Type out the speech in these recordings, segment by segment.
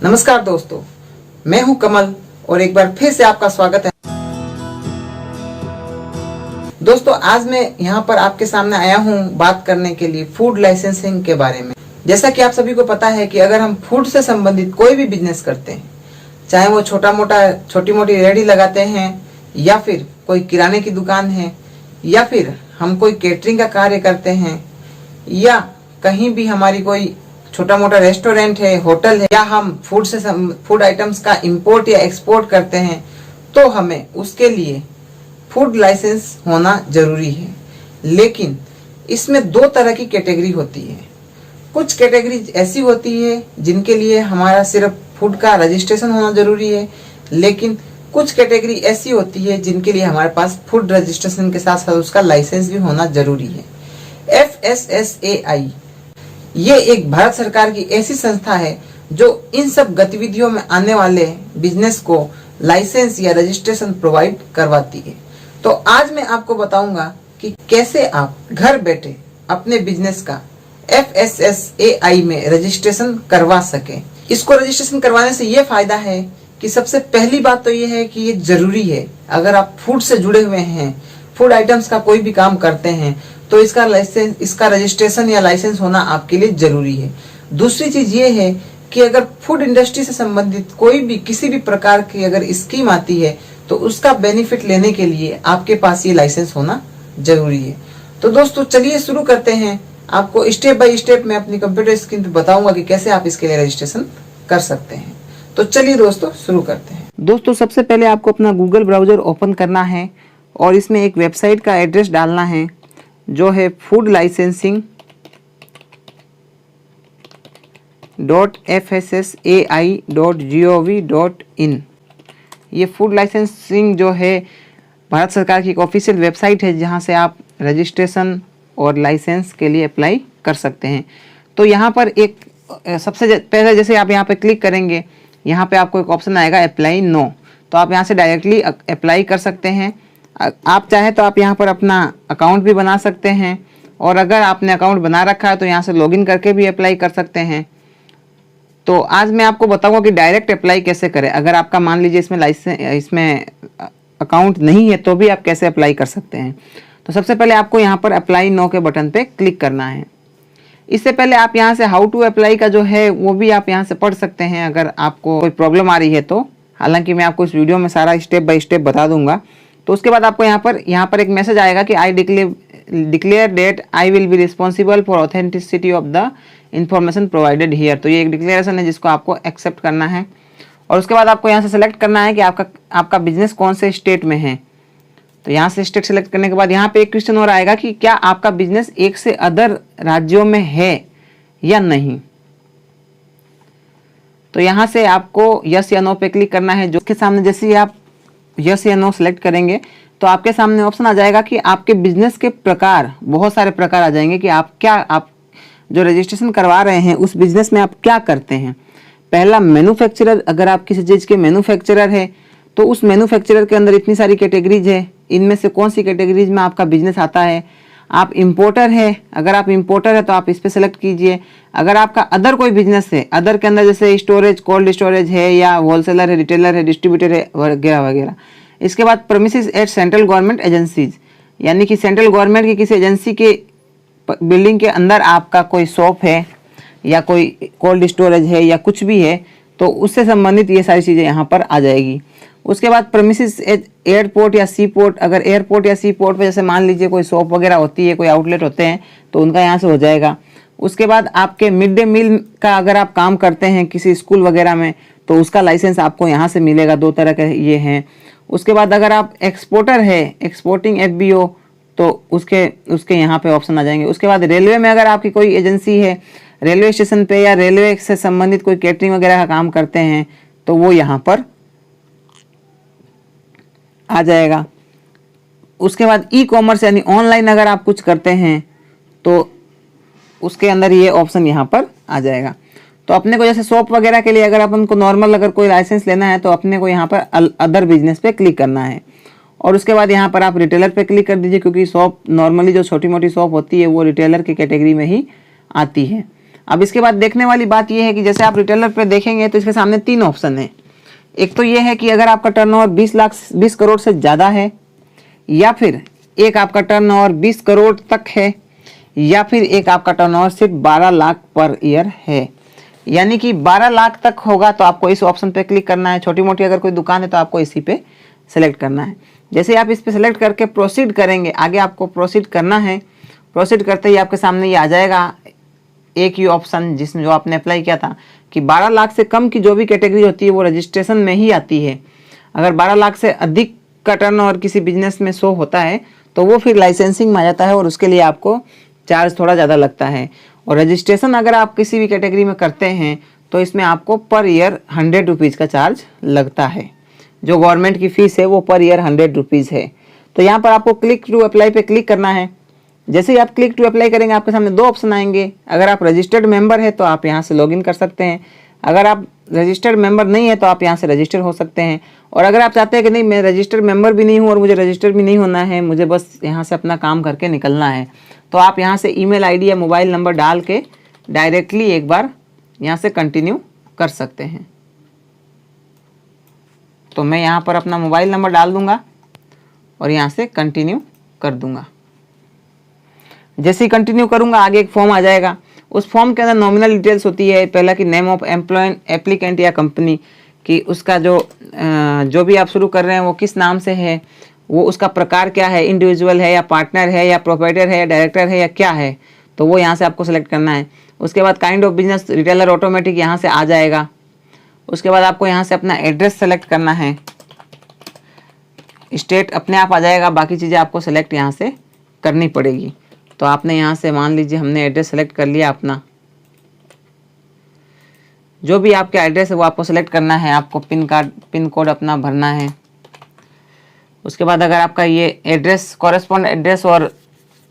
नमस्कार दोस्तों, मैं हूं कमल और एक बार फिर से आपका स्वागत है। दोस्तों, आज मैं यहां पर आपके सामने आया हूं बात करने के लिए फूड लाइसेंसिंग के बारे में। जैसा कि आप सभी को पता है कि अगर हम फूड से संबंधित कोई भी बिजनेस करते हैं, चाहे वो छोटी मोटी रेहड़ी लगाते हैं या फिर कोई किराने की दुकान है या फिर हम कोई केटरिंग का कार्य करते हैं या कहीं भी हमारी कोई छोटा मोटा रेस्टोरेंट है, होटल है, या हम फूड आइटम्स का इंपोर्ट या एक्सपोर्ट करते हैं, तो हमें उसके लिए फूड लाइसेंस होना जरूरी है। लेकिन इसमें दो तरह की कैटेगरी होती है। कुछ कैटेगरी ऐसी होती है जिनके लिए हमारा सिर्फ फूड का रजिस्ट्रेशन होना जरूरी है, लेकिन कुछ कैटेगरी ऐसी होती है जिनके लिए हमारे पास फूड रजिस्ट्रेशन के साथ साथ उसका लाइसेंस भी होना जरूरी है। FSSAI ये एक भारत सरकार की ऐसी संस्था है जो इन सब गतिविधियों में आने वाले बिजनेस को लाइसेंस या रजिस्ट्रेशन प्रोवाइड करवाती है। तो आज मैं आपको बताऊंगा कि कैसे आप घर बैठे अपने बिजनेस का FSSAI में रजिस्ट्रेशन करवा सके। इसको रजिस्ट्रेशन करवाने से ये फायदा है कि सबसे पहली बात तो ये है कि ये जरूरी है। अगर आप फूड से जुड़े हुए हैं, फूड आइटम्स का कोई भी काम करते हैं, तो इसका रजिस्ट्रेशन या लाइसेंस होना आपके लिए जरूरी है। दूसरी चीज ये है कि अगर फूड इंडस्ट्री से संबंधित कोई भी किसी भी प्रकार की अगर स्कीम आती है तो उसका बेनिफिट लेने के लिए आपके पास ये लाइसेंस होना जरूरी है। तो दोस्तों, चलिए शुरू करते हैं। आपको स्टेप बाय स्टेप मैं अपनी कंप्यूटर स्क्रीन पे बताऊंगा कि कैसे आप इसके लिए रजिस्ट्रेशन कर सकते हैं। तो चलिए दोस्तों, शुरू करते हैं। दोस्तों, सबसे पहले आपको अपना गूगल ब्राउजर ओपन करना है और इसमें एक वेबसाइट का एड्रेस डालना है जो है foodlicensing.fssai.gov.in। ये फूड लाइसेंसिंग जो है भारत सरकार की एक ऑफिशियल वेबसाइट है जहां से आप रजिस्ट्रेशन और लाइसेंस के लिए अप्लाई कर सकते हैं। तो यहाँ पर एक सबसे पहले जैसे आप यहाँ पे क्लिक करेंगे, यहाँ पे आपको एक ऑप्शन आएगा अप्लाई नो। तो आप यहाँ से डायरेक्टली अप्लाई कर सकते हैं। आप चाहे तो आप यहाँ पर अपना अकाउंट भी बना सकते हैं और अगर आपने अकाउंट बना रखा है तो यहाँ से लॉगिन करके भी अप्लाई कर सकते हैं। तो आज मैं आपको बताऊंगा कि डायरेक्ट अप्लाई कैसे करें। अगर आपका मान लीजिए इसमें अकाउंट नहीं है तो भी आप कैसे अप्लाई कर सकते हैं। तो सबसे पहले आपको यहाँ पर अप्लाई नो के बटन पे क्लिक करना है। इससे पहले आप यहाँ से हाउ टू अप्लाई का जो है वो भी आप यहाँ से पढ़ सकते हैं अगर आपको कोई प्रॉब्लम आ रही है तो। हालांकि मैं आपको इस वीडियो में सारा स्टेप बाय स्टेप बता दूंगा। तो उसके बाद आपको यहाँ पर एक मैसेज आएगा कि I declare that I will be responsible for authenticity of the information provided here. तो ये एक डिक्लेरेशन है जिसको आपको एक्सेप्ट करना है और उसके बाद आपको यहाँ से सेलेक्ट करना है कि आपका बिजनेस कौन से स्टेट में है। तो यहाँ से स्टेट सेलेक्ट करने के बाद यहाँ पे एक क्वेश्चन और आएगा कि क्या आपका बिजनेस एक से अदर राज्यों में है या नहीं। तो यहाँ से आपको यस या नो पे क्लिक करना है। जो के सामने जैसे ही आप यस या नो सेलेक्ट करेंगे तो आपके सामने ऑप्शन आ जाएगा कि आपके बिजनेस के प्रकार, बहुत सारे प्रकार आ जाएंगे कि आप जो रजिस्ट्रेशन करवा रहे हैं उस बिजनेस में आप क्या करते हैं। पहला मैन्युफैक्चरर, अगर आप किसी चीज़ के मैन्युफैक्चरर है तो उस मैन्युफैक्चरर के अंदर इतनी सारी कैटेगरीज है, इनमें से कौन सी कैटेगरीज में आपका बिजनेस आता है। आप इंपोर्टर है, अगर आप इंपोर्टर है तो आप इस पर सेलेक्ट कीजिए। अगर आपका अदर कोई बिजनेस है, अदर के अंदर जैसे स्टोरेज, कोल्ड स्टोरेज है या होलसेलर है, रिटेलर है, डिस्ट्रीब्यूटर है वगैरह वगैरह। इसके बाद premises at central government agencies, यानी कि सेंट्रल गवर्नमेंट की किसी एजेंसी के बिल्डिंग के अंदर आपका कोई शॉप है या कोई कोल्ड स्टोरेज है या कुछ भी है तो उससे संबंधित ये सारी चीज़ें यहाँ पर आ जाएगी। उसके बाद प्रेमिसेस एयरपोर्ट या सी पोर्ट, अगर एयरपोर्ट या सी पोर्ट पे जैसे मान लीजिए कोई शॉप वगैरह होती है, कोई आउटलेट होते हैं तो उनका यहाँ से हो जाएगा। उसके बाद आपके मिड डे मील का अगर आप काम करते हैं किसी स्कूल वगैरह में तो उसका लाइसेंस आपको यहाँ से मिलेगा। दो तरह के ये हैं। उसके बाद अगर आप एक्सपोर्टर है, एक्सपोर्टिंग FBO, तो उसके यहाँ पे ऑप्शन आ जाएंगे। उसके बाद रेलवे में अगर आपकी कोई एजेंसी है, रेलवे स्टेशन पे या रेलवे से संबंधित कोई कैटरिंग वगैरह का काम करते हैं तो वो यहाँ पर आ जाएगा। उसके बाद ई-कॉमर्स यानी ऑनलाइन अगर आप कुछ करते हैं तो उसके अंदर ये ऑप्शन यहाँ पर आ जाएगा। तो अपने को जैसे शॉप वगैरह के लिए अगर अपन को नॉर्मल अगर कोई लाइसेंस लेना है तो अपने को यहाँ पर अदर बिजनेस पे क्लिक करना है और उसके बाद यहाँ पर आप रिटेलर पे क्लिक कर दीजिए, क्योंकि शॉप नॉर्मली जो छोटी मोटी शॉप होती है वो रिटेलर की कैटेगरी में ही आती है। अब इसके बाद देखने वाली बात यह है कि जैसे आप रिटेलर पे देखेंगे तो इसके सामने 3 ऑप्शन है। एक तो ये है कि अगर आपका टर्नओवर 20 करोड़ से ज़्यादा है, या फिर एक आपका टर्नओवर 20 करोड़ तक है, या फिर एक आपका टर्नओवर सिर्फ 12 लाख पर ईयर है। यानी कि 12 लाख तक होगा तो आपको इस ऑप्शन पे क्लिक करना है। छोटी मोटी अगर कोई दुकान है तो आपको इसी पे सेलेक्ट करना है। जैसे आप इस पे सेलेक्ट करके प्रोसीड करेंगे, आगे आपको प्रोसीड करना है। प्रोसीड करते ही आपके सामने ये आ जाएगा एक ही ऑप्शन जिसमें जो आपने अप्लाई किया था कि 12 लाख से कम की जो भी कैटेगरी होती है वो रजिस्ट्रेशन में ही आती है। अगर 12 लाख से अधिक का टर्नओवर किसी बिजनेस में शो होता है तो वो फिर लाइसेंसिंग में आ जाता है और उसके लिए आपको चार्ज थोड़ा ज़्यादा लगता है। और रजिस्ट्रेशन अगर आप किसी भी कैटेगरी में करते हैं तो इसमें आपको पर ईयर 100 रुपीज़ का चार्ज लगता है। जो गवर्नमेंट की फ़ीस है वो पर ईयर 100 रुपीज़ है। तो यहाँ पर आपको क्लिक टू अप्लाई पे क्लिक करना है। जैसे ही आप क्लिक टू अप्लाई करेंगे आपके सामने 2 ऑप्शन आएंगे। अगर आप रजिस्टर्ड मेंबर है तो आप यहाँ से लॉगिन कर सकते हैं, अगर आप रजिस्टर्ड मेंबर नहीं है तो आप यहाँ से रजिस्टर हो सकते हैं। और अगर आप चाहते हैं कि नहीं मैं रजिस्टर्ड मेंबर भी नहीं हूँ और मुझे रजिस्टर भी नहीं होना है, मुझे बस यहाँ से अपना काम करके निकलना है, तो आप यहाँ से ईमेल आईडी या मोबाइल नंबर डाल के डायरेक्टली एक बार यहाँ से कंटिन्यू कर सकते हैं। तो मैं यहाँ पर अपना मोबाइल नंबर डाल दूँगा और यहाँ से कंटिन्यू कर दूँगा। जैसे ही कंटिन्यू करूँगा आगे एक फॉर्म आ जाएगा। उस फॉर्म के अंदर नॉमिनल डिटेल्स होती है, पहला कि नेम ऑफ एम्प्लॉय एप्लीकेंट या कंपनी कि उसका जो भी आप शुरू कर रहे हैं वो किस नाम से है, वो उसका प्रकार क्या है, इंडिविजुअल है या पार्टनर है या प्रोप्राइटर है या डायरेक्टर है या क्या है, तो वो यहाँ से आपको सेलेक्ट करना है। उसके बाद kind of business retailer automatic यहाँ से आ जाएगा। उसके बाद आपको यहाँ से अपना एड्रेस सेलेक्ट करना है, स्टेट अपने आप आ जाएगा, बाकी चीज़ें आपको सेलेक्ट यहाँ से करनी पड़ेगी। तो आपने यहाँ से मान लीजिए हमने एड्रेस सेलेक्ट कर लिया अपना, जो भी आपका एड्रेस है वो आपको सेलेक्ट करना है, आपको पिन कोड अपना भरना है। उसके बाद अगर आपका ये एड्रेस कॉरेस्पॉन्ड एड्रेस और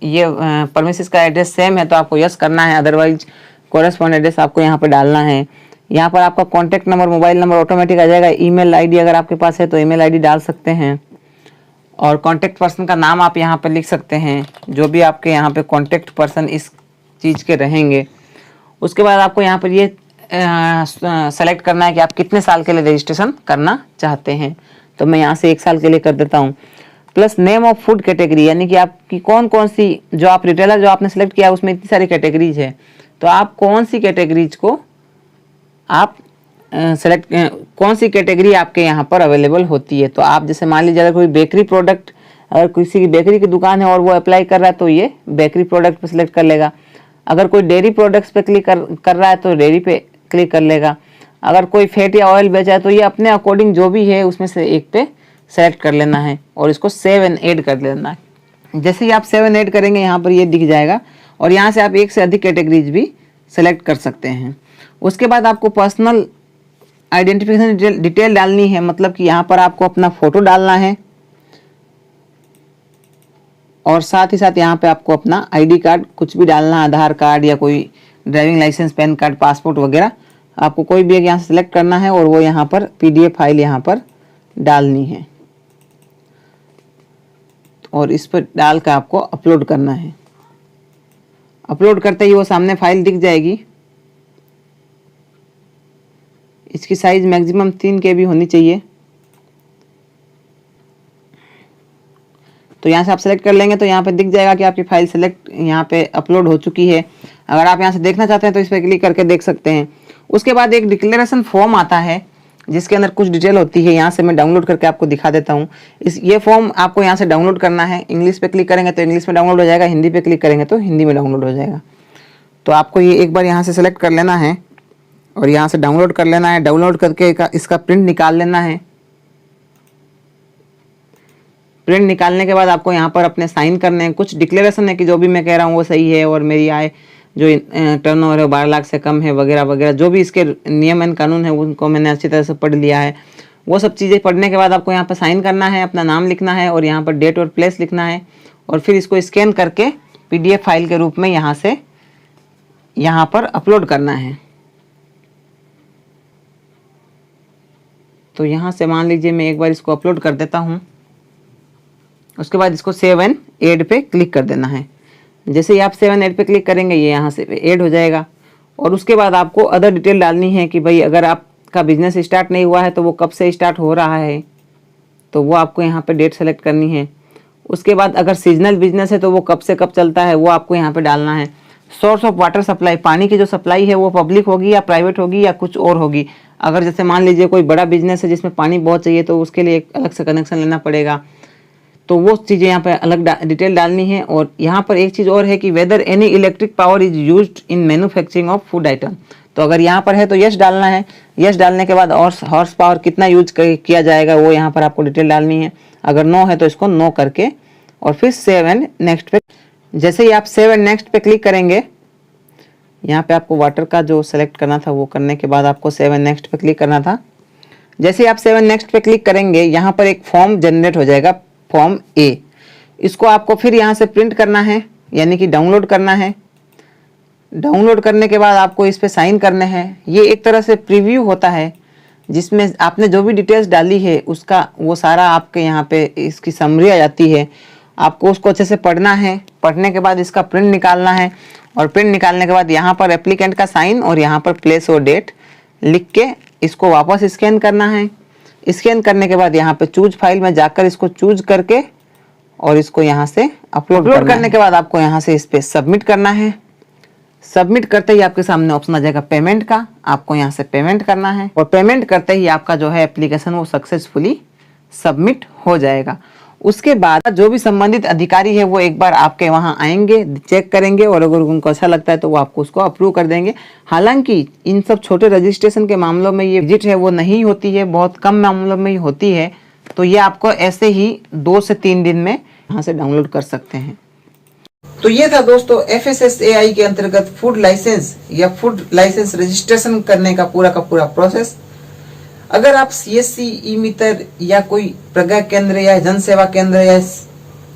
ये परमिसेस का एड्रेस सेम है तो आपको यस करना है, अदरवाइज कॉरेस्पॉन्ड एड्रेस आपको यहाँ पे डालना है। यहाँ पर आपका contact number mobile number automatic आ जाएगा। ईमेल आईडी अगर आपके पास है तो ईमेल आईडी डाल सकते हैं और कॉन्टैक्ट पर्सन का नाम आप यहाँ पर लिख सकते हैं, जो भी आपके यहाँ पे कॉन्टैक्ट पर्सन इस चीज़ के रहेंगे। उसके बाद आपको यहाँ पर ये सेलेक्ट करना है कि आप कितने साल के लिए रजिस्ट्रेशन करना चाहते हैं। तो मैं यहाँ से 1 साल के लिए कर देता हूँ। Plus name of food category, यानी कि आपकी कौन कौन सी जो आप रिटेलर जो आपने सेलेक्ट किया उसमें इतनी सारी कैटेगरीज है, तो आप कौन सी कैटेगरीज को आप सेलेक्ट कौन सी कैटेगरी आपके यहाँ पर अवेलेबल होती है। तो आप जैसे मान लीजिए अगर कोई बेकरी प्रोडक्ट, अगर किसी की बेकरी की दुकान है और वो अप्लाई कर रहा है तो ये बेकरी प्रोडक्ट पे सिलेक्ट कर लेगा। अगर कोई डेयरी प्रोडक्ट्स पे क्लिक कर रहा है तो डेयरी पे क्लिक कर लेगा। अगर कोई फैट या ऑयल बेचा है तो ये अपने अकॉर्डिंग जो भी है उसमें से एक पे सेलेक्ट कर लेना है और इसको सेव एंड ऐड कर लेना है। जैसे ही आप सेव एंड ऐड करेंगे यहाँ पर ये दिख जाएगा और यहाँ से आप 1 से अधिक कैटेगरीज भी सेलेक्ट कर सकते हैं। उसके बाद आपको पर्सनल आइडेंटिफिकेशन डिटेल डालनी है, मतलब कि यहाँ पर आपको अपना फ़ोटो डालना है और साथ ही साथ यहाँ पे आपको अपना आईडी कार्ड कुछ भी डालना, आधार कार्ड या कोई driving licence, PAN card, passport वगैरह आपको कोई भी एक यहाँ से सिलेक्ट करना है और वो यहाँ पर पीडीएफ फाइल यहाँ पर डालनी है और इस पर डाल कर आपको अपलोड करना है। अपलोड करते ही वो सामने फाइल दिख जाएगी। इसकी साइज मैक्सिमम 3 KB होनी चाहिए। तो यहाँ से आप सेलेक्ट कर लेंगे तो यहाँ पे दिख जाएगा कि आपकी फाइल सेलेक्ट यहाँ पे अपलोड हो चुकी है। अगर आप यहाँ से देखना चाहते हैं तो इस पर क्लिक करके देख सकते हैं। उसके बाद एक डिक्लेरेशन फॉर्म आता है जिसके अंदर कुछ डिटेल होती है। यहाँ से मैं डाउनलोड करके आपको दिखा देता हूँ। ये फॉर्म आपको यहाँ से डाउनलोड करना है। इंग्लिश पे क्लिक करेंगे तो इंग्लिश में डाउनलोड हो जाएगा, हिंदी पे क्लिक करेंगे तो हिंदी में डाउनलोड हो जाएगा। तो आपको ये एक बार यहाँ से सेलेक्ट कर लेना है और यहाँ से डाउनलोड कर लेना है। डाउनलोड करके इसका प्रिंट निकाल लेना है। प्रिंट निकालने के बाद आपको यहाँ पर अपने साइन करने हैं। कुछ डिक्लेरेशन है कि जो भी मैं कह रहा हूँ वो सही है और मेरी आय जो टर्नओवर है 12 लाख से कम है वगैरह वगैरह, जो भी इसके नियम एंड कानून है उनको मैंने अच्छी तरह से पढ़ लिया है। वो सब चीज़ें पढ़ने के बाद आपको यहाँ पर साइन करना है, अपना नाम लिखना है और यहाँ पर डेट और प्लेस लिखना है और फिर इसको स्कैन करके PDF फाइल के रूप में यहाँ से यहाँ पर अपलोड करना है। तो यहाँ से मान लीजिए मैं एक बार इसको अपलोड कर देता हूँ। उसके बाद इसको सेव एंड ऐड पे क्लिक कर देना है। जैसे ही आप सेव एंड ऐड पे क्लिक करेंगे ये यहाँ से ऐड हो जाएगा। और उसके बाद आपको अदर डिटेल डालनी है कि भाई अगर आपका बिजनेस स्टार्ट नहीं हुआ है तो वो कब से स्टार्ट हो रहा है, तो वो आपको यहाँ पे डेट सेलेक्ट करनी है। उसके बाद अगर सीजनल बिजनेस है तो वो कब से कब चलता है वो आपको यहाँ पे डालना है। सोर्स ऑफ वाटर सप्लाई, पानी की जो सप्लाई है वो पब्लिक होगी या प्राइवेट होगी या कुछ और होगी। अगर जैसे मान लीजिए कोई बड़ा बिजनेस है जिसमें पानी बहुत चाहिए तो उसके लिए एक अलग से कनेक्शन लेना पड़ेगा, तो वो चीज़ें यहाँ पे अलग डिटेल डालनी है। और यहाँ पर एक चीज़ और है कि whether any electric power is used in manufacturing of food item, तो अगर यहाँ पर है तो यस डालना है। यस डालने के बाद और हॉर्स पावर कितना यूज किया जाएगा वो यहाँ पर आपको डिटेल डालनी है। अगर नो है तो इसको नो करके और फिर सेव एंड नेक्स्ट पे, जैसे ही आप सेव एंड नेक्स्ट पे क्लिक करेंगे, यहाँ पे आपको वाटर का जो सेलेक्ट करना था वो करने के बाद आपको सेव एंड नेक्स्ट पे क्लिक करना था। जैसे ही आप सेव एंड नेक्स्ट पे क्लिक करेंगे यहाँ पर एक फॉर्म जनरेट हो जाएगा, फॉर्म ए। इसको आपको फिर यहाँ से प्रिंट करना है, यानी कि डाउनलोड करना है। डाउनलोड करने के बाद आपको इस पे साइन करने हैं। ये एक तरह से प्रीव्यू होता है जिसमें आपने जो भी डिटेल्स डाली है उसका वो सारा आपके यहाँ पे इसकी समरी आ जाती है। आपको उसको अच्छे से पढ़ना है। पढ़ने के बाद इसका प्रिंट निकालना है और प्रिंट निकालने के बाद यहाँ पर एप्लीकेंट का साइन और यहाँ पर प्लेस और डेट लिख के इसको वापस स्कैन करना है। स्कैन करने के बाद यहाँ पे चूज फाइल में जाकर इसको चूज करके और इसको यहाँ से अपलोड करने के बाद आपको यहाँ से इस पे सबमिट करना है। सबमिट करते ही आपके सामने ऑप्शन आ जाएगा पेमेंट का, आपको यहाँ से पेमेंट करना है और पेमेंट करते ही आपका जो है एप्लीकेशन वो सक्सेसफुली सबमिट हो जाएगा। उसके बाद जो भी संबंधित अधिकारी है वो एक बार आपके वहाँ आएंगे, चेक करेंगे और अगर उनको अच्छा लगता है तो वो आपको उसको अप्रूव कर देंगे। हालांकि इन सब छोटे रजिस्ट्रेशन के मामलों में ये विजिट है वो नहीं होती है, बहुत कम मामलों में ही होती है, तो ये आपको ऐसे ही 2 से 3 दिन में यहाँ से डाउनलोड कर सकते हैं। तो ये था दोस्तों FSSAI के अंतर्गत फूड लाइसेंस या फूड लाइसेंस रजिस्ट्रेशन करने का पूरा प्रोसेस। अगर आप CSC, ई-मित्र या कोई प्रज्ञा केंद्र या जन सेवा केंद्र या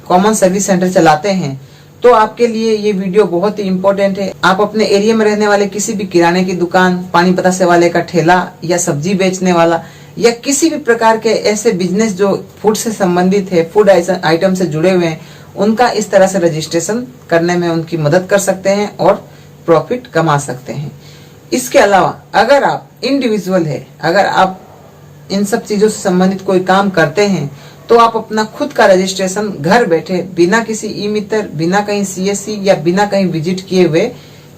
कॉमन सर्विस सेंटर चलाते हैं तो आपके लिए ये वीडियो बहुत ही इम्पोर्टेंट है। आप अपने एरिया में रहने वाले किसी भी किराने की दुकान, पानी पतासे वाले का ठेला या सब्जी बेचने वाला या किसी भी प्रकार के ऐसे बिजनेस जो फूड से संबंधित है, फूड आइटम से जुड़े हुए हैं, उनका इस तरह से रजिस्ट्रेशन करने में उनकी मदद कर सकते हैं और प्रॉफिट कमा सकते हैं। इसके अलावा अगर आप इंडिविजुअल है, अगर आप इन सब चीजों से संबंधित कोई काम करते हैं तो आप अपना खुद का रजिस्ट्रेशन घर बैठे बिना किसी ई-मित्र, बिना कहीं CSC या बिना कहीं विजिट किए हुए,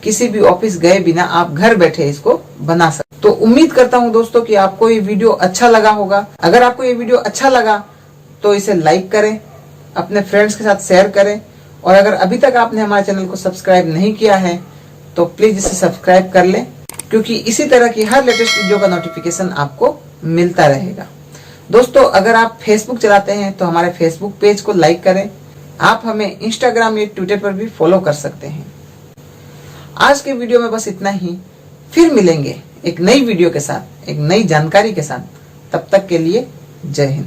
किसी भी ऑफिस गए बिना आप घर बैठे इसको बना सकते। तो उम्मीद करता हूं दोस्तों कि आपको ये वीडियो अच्छा लगा होगा। अगर आपको ये वीडियो अच्छा लगा तो इसे लाइक करें, अपने फ्रेंड्स के साथ शेयर करें और अगर अभी तक आपने हमारे चैनल को सब्सक्राइब नहीं किया है तो प्लीज इसे सब्सक्राइब कर लें, क्योंकि इसी तरह की हर लेटेस्ट वीडियो का नोटिफिकेशन आपको मिलता रहेगा। दोस्तों अगर आप फेसबुक चलाते हैं तो हमारे फेसबुक पेज को लाइक करें। आप हमें इंस्टाग्राम या ट्विटर पर भी फॉलो कर सकते हैं। आज के वीडियो में बस इतना ही। फिर मिलेंगे एक नई वीडियो के साथ, एक नई जानकारी के साथ। तब तक के लिए जय हिंद।